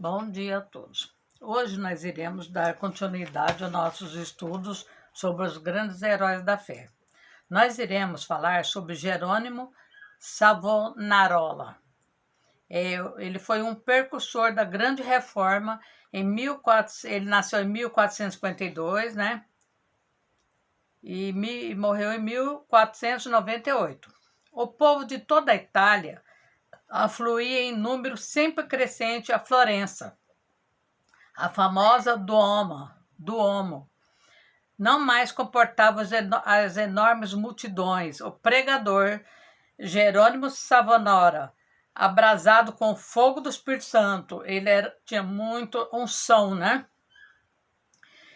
Bom dia a todos. Hoje nós iremos dar continuidade aos nossos estudos sobre os grandes heróis da fé. Nós iremos falar sobre Jerônimo Savonarola. Ele foi um precursor da Grande Reforma. Ele nasceu em 1452, né? E morreu em 1498. O povo de toda a Itália afluía em número sempre crescente a Florença, a famosa Duomo. Não mais comportava as enormes multidões. O pregador Jerônimo Savonarola, abrasado com o fogo do Espírito Santo, tinha muito unção, né?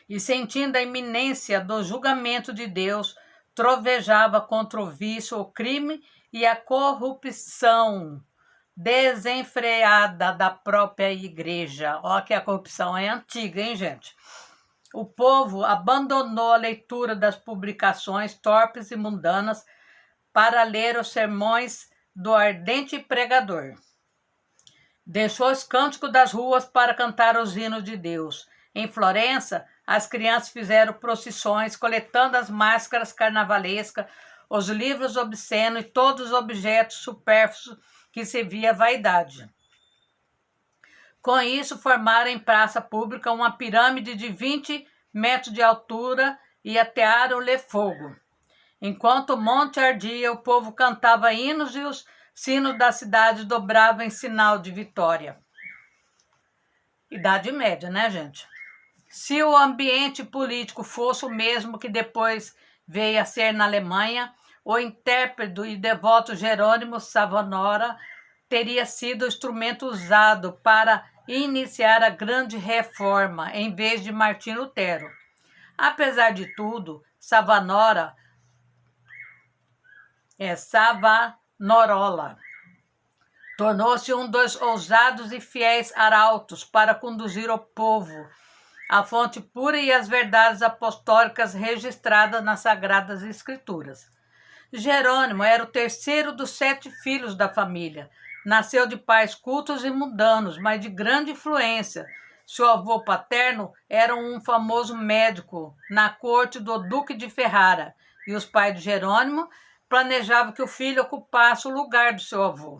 E sentindo a iminência do julgamento de Deus, trovejava contra o vício, o crime e a corrupção desenfreada da própria igreja. Olha que a corrupção é antiga, hein, gente? O povo abandonou a leitura das publicações torpes e mundanas para ler os sermões do ardente pregador. Deixou os cânticos das ruas para cantar os hinos de Deus. Em Florença, as crianças fizeram procissões, coletando as máscaras carnavalescas, os livros obscenos e todos os objetos supérfluos que servia à vaidade. Com isso, formaram em praça pública uma pirâmide de 20 metros de altura e atearam-lhe fogo. Enquanto o monte ardia, o povo cantava hinos e os sinos da cidade dobravam em sinal de vitória. Idade Média, né, gente? Se o ambiente político fosse o mesmo que depois veio a ser na Alemanha, o intérprete e devoto Jerônimo Savonarola teria sido o instrumento usado para iniciar a Grande Reforma, em vez de Martim Lutero. Apesar de tudo, Savonarola tornou-se um dos ousados e fiéis arautos para conduzir o povo à fonte pura e às verdades apostólicas registradas nas Sagradas Escrituras. Jerônimo era o terceiro dos 7 filhos da família. Nasceu de pais cultos e mundanos, mas de grande influência. Seu avô paterno era um famoso médico na corte do Duque de Ferrara, e os pais de Jerônimo planejavam que o filho ocupasse o lugar do seu avô.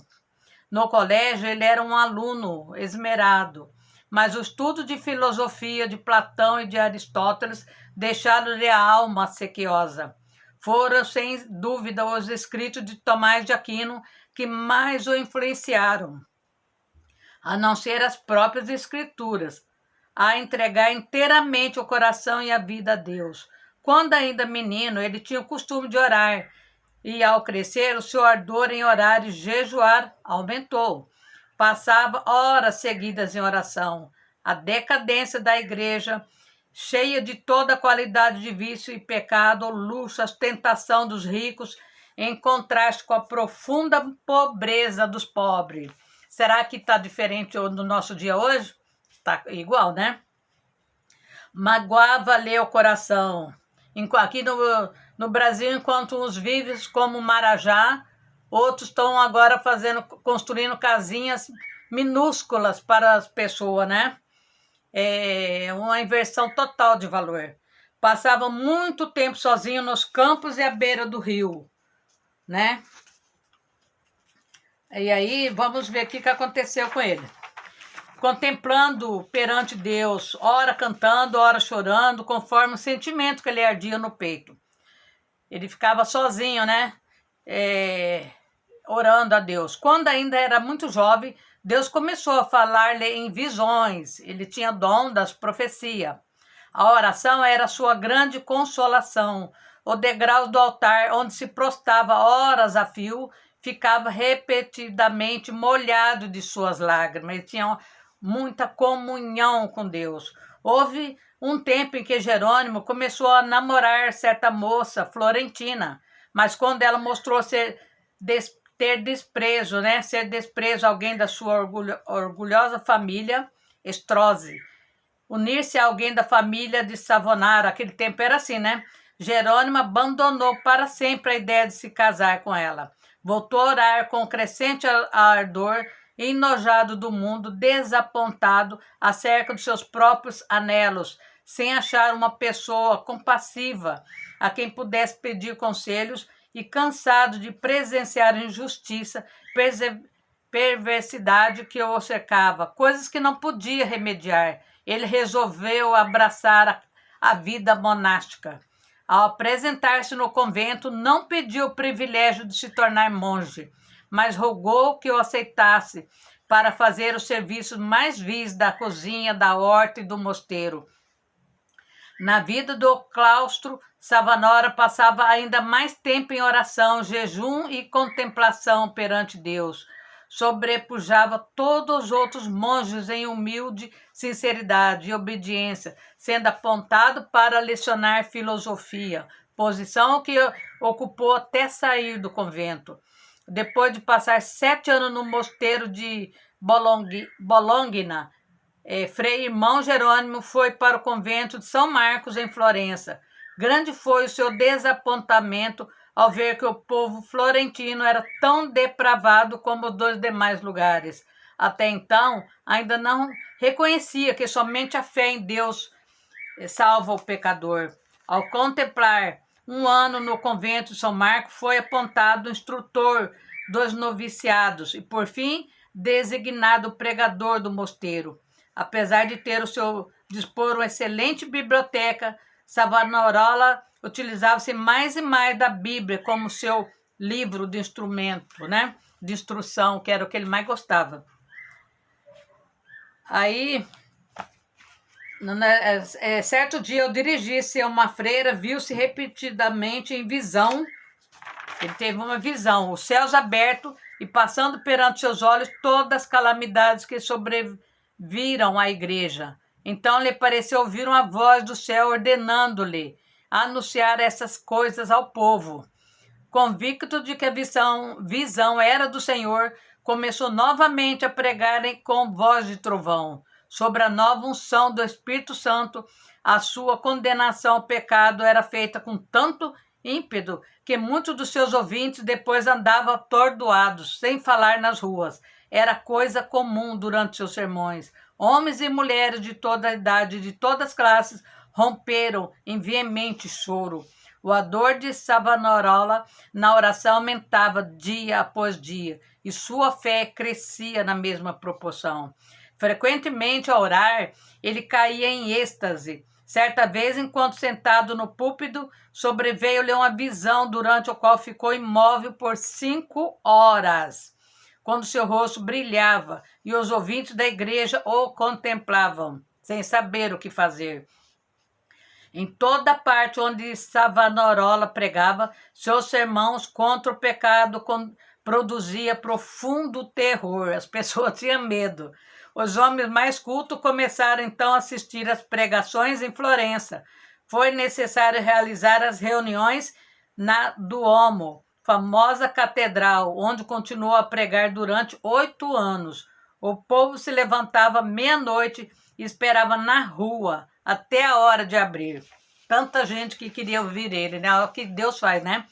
No colégio, ele era um aluno esmerado, mas o estudo de filosofia de Platão e de Aristóteles deixaram-lhe a alma sequiosa. Foram, sem dúvida, os escritos de Tomás de Aquino que mais o influenciaram, a não ser as próprias escrituras, a entregar inteiramente o coração e a vida a Deus. Quando ainda menino, ele tinha o costume de orar, e ao crescer, o seu ardor em orar e jejuar aumentou. Passava horas seguidas em oração. A decadência da igreja, cheia de toda a qualidade de vício e pecado, o luxo, a ostentação dos ricos, em contraste com a profunda pobreza dos pobres. Será que está diferente no nosso dia hoje? Está igual, né? Magoava-lhe o coração. Aqui no Brasil, enquanto uns vivem como Marajá, outros estão agora construindo casinhas minúsculas para as pessoas, né? É uma inversão total de valor. Passava muito tempo sozinho nos campos e à beira do rio, né? E aí, vamos ver o que aconteceu com ele. Contemplando perante Deus, ora cantando, ora chorando, conforme o sentimento que lhe ardia no peito. Ele ficava sozinho, né? Orando a Deus. Quando ainda era muito jovem, Deus começou a falar-lhe em visões. Ele tinha dom das profecias. A oração era a sua grande consolação. O degrau do altar, onde se prostrava horas a fio, ficava repetidamente molhado de suas lágrimas. Ele tinha muita comunhão com Deus. Houve um tempo em que Jerônimo começou a namorar certa moça florentina, mas quando ela mostrou ter desprezo, né? Ser desprezo a alguém da sua orgulhosa família, Estrose, unir-se a alguém da família de Savonarola, aquele tempo era assim, né? Jerônimo abandonou para sempre a ideia de se casar com ela. Voltou a orar com crescente ardor enojado do mundo, desapontado acerca dos seus próprios anelos, sem achar uma pessoa compassiva a quem pudesse pedir conselhos e cansado de presenciar injustiça, perversidade que o cercava, coisas que não podia remediar. Ele resolveu abraçar a vida monástica. Ao apresentar-se no convento, não pediu o privilégio de se tornar monge, mas rogou que o aceitasse para fazer os serviços mais vis da cozinha, da horta e do mosteiro. Na vida do claustro, Savanora passava ainda mais tempo em oração, jejum e contemplação perante Deus. Sobrepujava todos os outros monges em humilde sinceridade e obediência, sendo apontado para lecionar filosofia, posição que ocupou até sair do convento. Depois de passar 7 anos no mosteiro de Bologna, Frei Irmão Jerônimo foi para o convento de São Marcos, em Florença. Grande foi o seu desapontamento ao ver que o povo florentino era tão depravado como os dois demais lugares. Até então, ainda não reconhecia que somente a fé em Deus salva o pecador. Ao contemplar um ano no convento de São Marcos, foi apontado instrutor dos noviciados e, por fim, designado pregador do mosteiro. Apesar de ter o seu dispor uma excelente biblioteca, Savonarola utilizava-se mais e mais da Bíblia como seu livro de instrumento, né? De instrução, que era o que ele mais gostava. Aí, certo dia, ao dirigir-se a uma freira, viu-se repetidamente em visão. Ele teve uma visão, os céus abertos e passando perante seus olhos todas as calamidades que sobreviram à igreja. Então lhe pareceu ouvir uma voz do céu ordenando-lhe anunciar essas coisas ao povo. Convicto de que a visão era do Senhor, começou novamente a pregar com voz de trovão. Sobre a nova unção do Espírito Santo, a sua condenação ao pecado era feita com tanto ímpeto que muitos dos seus ouvintes depois andavam atordoados, sem falar nas ruas. Era coisa comum durante seus sermões. Homens e mulheres de toda a idade, de todas as classes, romperam em veemente choro. A dor de Savonarola na oração aumentava dia após dia, e sua fé crescia na mesma proporção. Frequentemente, ao orar, ele caía em êxtase. Certa vez, enquanto sentado no púlpito, sobreveio-lhe uma visão durante a qual ficou imóvel por 5 horas, quando seu rosto brilhava e os ouvintes da igreja o contemplavam, sem saber o que fazer. Em toda parte onde Savonarola pregava, seus sermões contra o pecado produzia profundo terror. As pessoas tinham medo. Os homens mais cultos começaram então a assistir às pregações em Florença. Foi necessário realizar as reuniões na Duomo, famosa catedral, onde continuou a pregar durante 8 anos. O povo se levantava meia-noite e esperava na rua até a hora de abrir. Tanta gente que queria ouvir ele, né? O que Deus faz, né?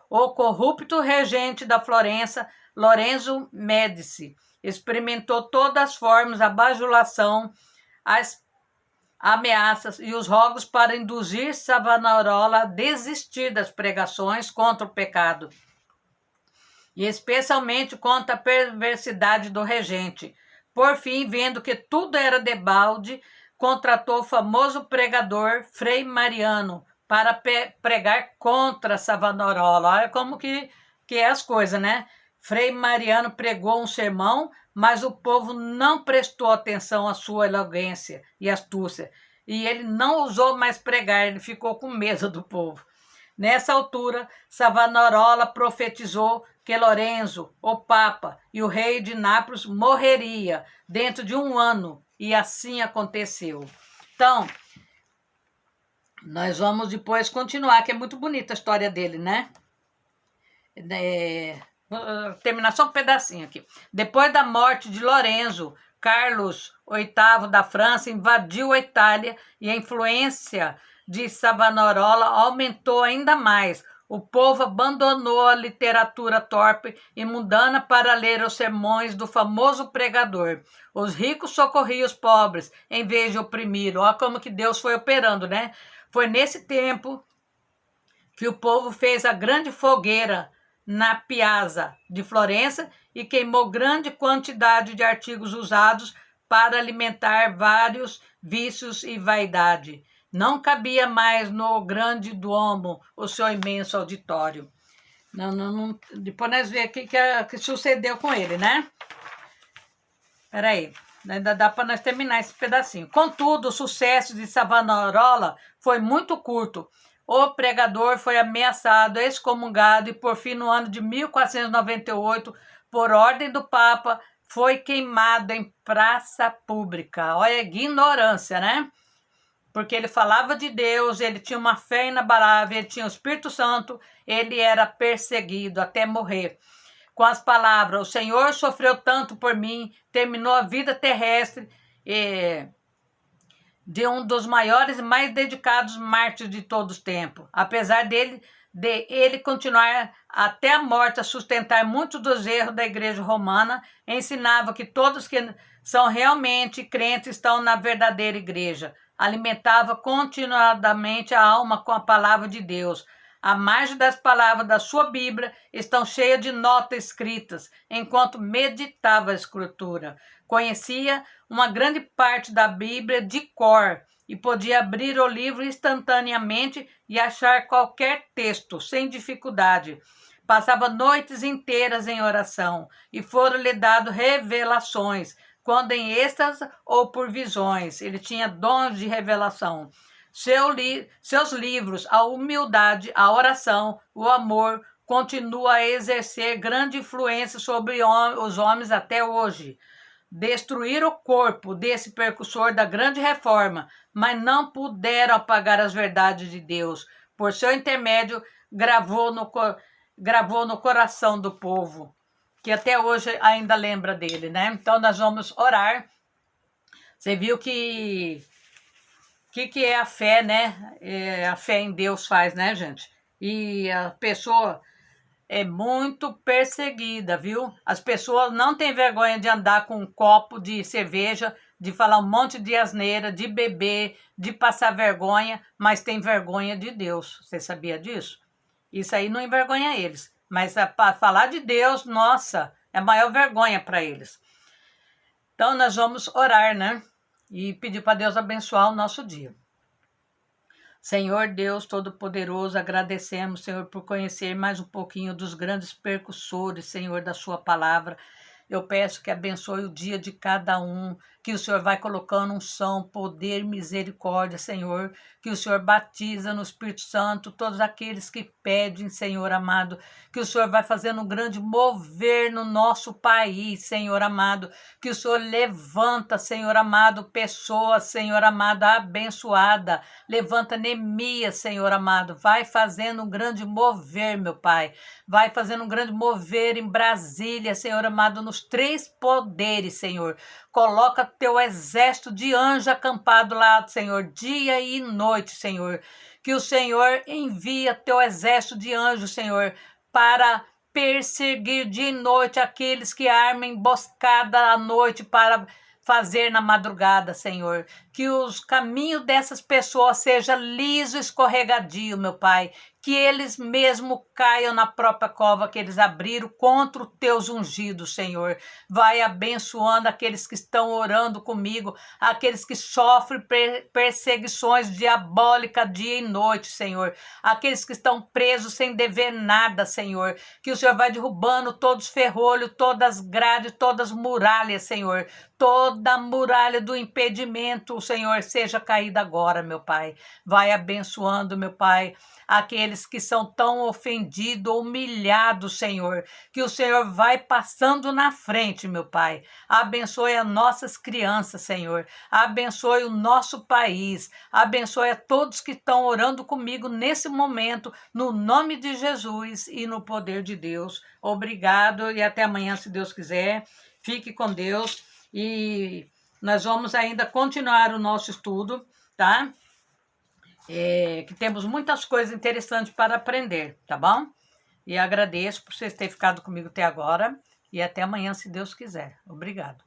O corrupto regente da Florença, Lorenzo Médici, experimentou todas as formas, a bajulação, as ameaças e os rogos para induzir Savonarola a desistir das pregações contra o pecado, e especialmente contra a perversidade do regente. Por fim, vendo que tudo era debalde, contratou o famoso pregador Frei Mariano para pregar contra Savonarola. Olha como que é as coisas, né? Frei Mariano pregou um sermão, mas o povo não prestou atenção à sua eloquência e astúcia. E ele não ousou mais pregar, ele ficou com medo do povo. Nessa altura, Savonarola profetizou que Lorenzo, o Papa e o rei de Nápoles morreria dentro de 1 ano, e assim aconteceu. Então, nós vamos depois continuar, que é muito bonita a história dele, né? Vou terminar só um pedacinho aqui. Depois da morte de Lorenzo, Carlos VIII da França invadiu a Itália e a influência de Savonarola aumentou ainda mais. O povo abandonou a literatura torpe e mundana para ler os sermões do famoso pregador. Os ricos socorriam os pobres, em vez de oprimir. Olha como que Deus foi operando, né? Foi nesse tempo que o povo fez a grande fogueira na Piazza de Florença e queimou grande quantidade de artigos usados para alimentar vários vícios e vaidade. Não cabia mais no grande Duomo o seu imenso auditório. Depois nós vemos o que sucedeu com ele, né? Peraí, ainda dá para nós terminar esse pedacinho. Contudo, o sucesso de Savonarola foi muito curto. O pregador foi ameaçado, excomungado e, por fim, no ano de 1498, por ordem do Papa, foi queimado em praça pública. Olha a ignorância, né? Porque ele falava de Deus, ele tinha uma fé inabalável, ele tinha o Espírito Santo, ele era perseguido até morrer. Com as palavras, o Senhor sofreu tanto por mim, terminou a vida terrestre de um dos maiores e mais dedicados mártires de todos os tempos. Apesar de ele continuar até a morte a sustentar muitos dos erros da igreja romana, ensinava que todos que são realmente crentes estão na verdadeira igreja. Alimentava continuadamente a alma com a palavra de Deus. À margem das palavras da sua Bíblia estão cheias de notas escritas, enquanto meditava a Escritura. Conhecia uma grande parte da Bíblia de cor e podia abrir o livro instantaneamente e achar qualquer texto sem dificuldade. Passava noites inteiras em oração e foram-lhe dadas revelações, quando em êxtase ou por visões. Ele tinha dons de revelação. Seus livros, a humildade, a oração, o amor, continuam a exercer grande influência sobre os homens até hoje. Destruíram o corpo desse precursor da grande reforma, mas não puderam apagar as verdades de Deus. Por seu intermédio, gravou no coração do povo, que até hoje ainda lembra dele, né? Então, nós vamos orar. Você viu que é a fé, né? A fé em Deus faz, né, gente? E a pessoa é muito perseguida, viu? As pessoas não têm vergonha de andar com um copo de cerveja, de falar um monte de asneira, de beber, de passar vergonha, mas tem vergonha de Deus. Você sabia disso? Isso aí não envergonha eles. Mas para falar de Deus, nossa, é a maior vergonha para eles. Então, nós vamos orar, né? E pedir para Deus abençoar o nosso dia. Senhor Deus Todo-Poderoso, agradecemos, Senhor, por conhecer mais um pouquinho dos grandes percussores, Senhor, da sua palavra. Eu peço que abençoe o dia de cada um, que o Senhor vai colocando unção, poder, misericórdia, Senhor, que o Senhor batiza no Espírito Santo todos aqueles que pedem, Senhor amado, que o Senhor vai fazendo um grande mover no nosso país, Senhor amado, que o Senhor levanta, Senhor amado, pessoas, Senhor amado, abençoada, levanta Neemias, Senhor amado, vai fazendo um grande mover, meu Pai, vai fazendo um grande mover em Brasília, Senhor amado, nos três poderes, Senhor. Coloca teu exército de anjo acampado lá, Senhor, dia e noite, Senhor. Que o Senhor envia teu exército de anjos, Senhor, para perseguir de noite aqueles que armam emboscada à noite para fazer na madrugada, Senhor. Que os caminhos dessas pessoas sejam liso e escorregadio, meu Pai. Que eles mesmo caiam na própria cova que eles abriram contra os teus ungidos, Senhor. Vai abençoando aqueles que estão orando comigo, aqueles que sofrem perseguições diabólicas dia e noite, Senhor. Aqueles que estão presos sem dever nada, Senhor. Que o Senhor vai derrubando todos os ferrolhos, todas as grades, todas as muralhas, Senhor. Toda a muralha do impedimento, Senhor, seja caída agora, meu Pai. Vai abençoando, meu Pai, aqueles que são tão ofendidos, humilhados, Senhor, que o Senhor vai passando na frente, meu Pai. Abençoe as nossas crianças, Senhor. Abençoe o nosso país. Abençoe a todos que estão orando comigo nesse momento, no nome de Jesus e no poder de Deus. Obrigado e até amanhã, se Deus quiser. Fique com Deus e nós vamos ainda continuar o nosso estudo, tá? que temos muitas coisas interessantes para aprender, tá bom? E agradeço por vocês terem ficado comigo até agora e até amanhã, se Deus quiser. Obrigado.